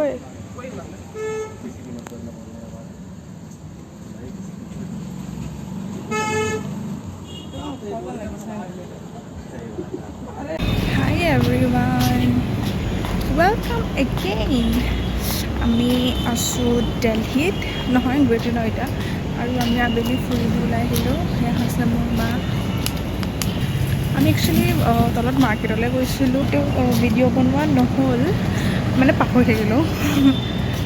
ঐ Hi everyone, welcome again. আমি আছোঁ দিল্লীত নহয় গ্ৰেটাৰ নয়ডা আৰু আমি আবেলি ফুৰিব ওলাই আহিলোঁ সেয়া হৈছে মোৰ মা আমি একচুৱেলি তলত মাৰ্কেটলৈ গৈছিলোঁ ভিডিঅ' বনোৱা নহ'ল মানে পাহৰি থাকিলোঁ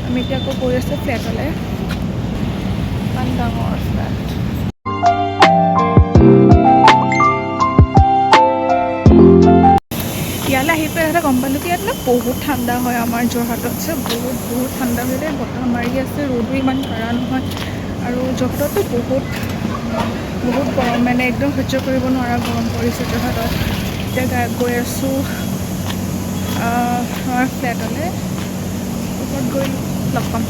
আমি এতিয়া আকৌ গৈ আছোঁ ফ্লেটলৈ ইমান ডাঙৰ ফ্লেট ইয়ালৈ আহি পেলাই এটা গম পালোঁ কি ইয়াত মানে বহুত ঠাণ্ডা হয় আমাৰ যোৰহাটতছে বহুত ঠাণ্ডা হৈ যায় বতাহ মাৰি আছে ৰ'দো ইমান কাঢ়া নহয় আৰু যোৰহাটতো বহুত গৰম মানে একদম সহ্য কৰিব নোৱাৰা গৰম পৰিছে যোৰহাটত এতিয়া গৈ আছোঁ আমাৰ ফ্লেটলৈ ওপৰত গৈ লগ পাম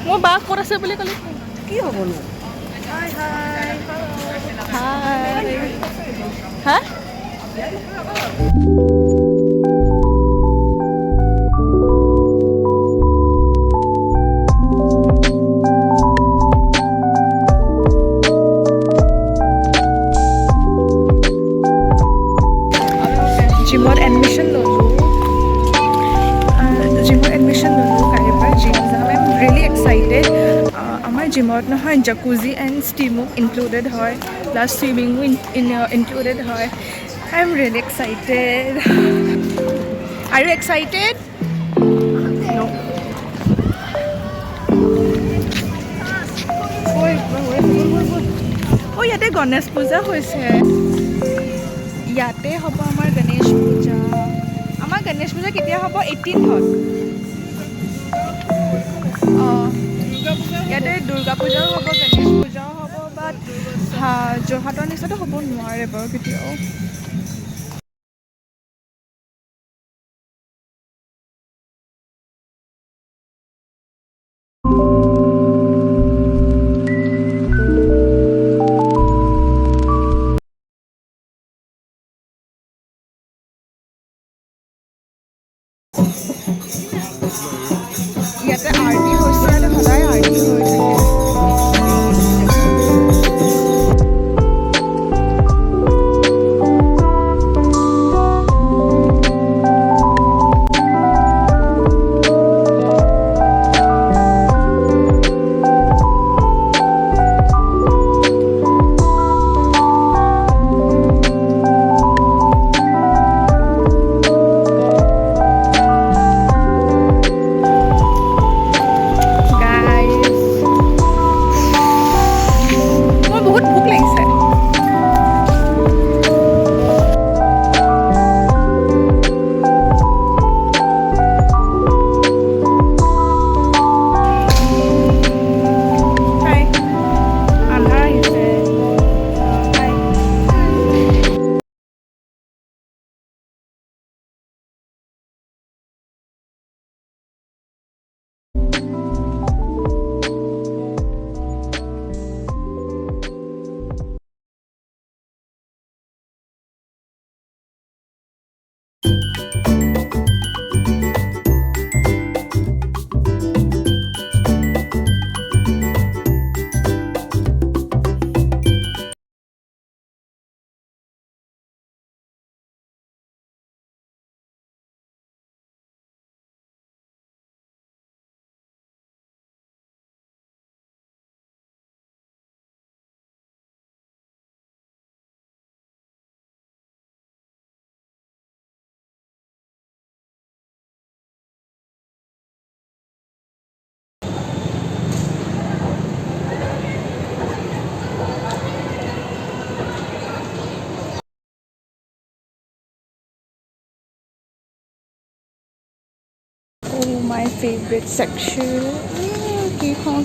মোৰ বা ক'ত আছে বুলি ক'লে কি হ'বনো হাই হা জিমত এডমিশ্যন ল'লোঁ কালিৰ পৰা জিম যাম আই এম ৰিয়েলি এক্সাইটেড আমাৰ জিমত নহয় জাকুজি এণ্ড ষ্টিমো ইনক্লুডেড হয় প্লাছ চুইমিঙো ইনক্লুডেড হয় I am really excited are you excited ঐ ইয়াতে গণেশ পূজা হৈছে ইয়াতে হ'ব আমাৰ গণেশ পূজা আমাৰ গণেশ পূজা কেতিয়া হ'ব 18th অঁ ইয়াতে দুৰ্গা পূজাও হ'ব গণেশ পূজাও হ'ব বাট যোৰহাটৰ নিচিনাটো হ'ব নোৱাৰে বাৰু কেতিয়াও ইয়াতে আৰতি হৈছে ইয়াতে সদায় আৰতি হৈ থাকে Oh, my favorite section. কি খাওঁ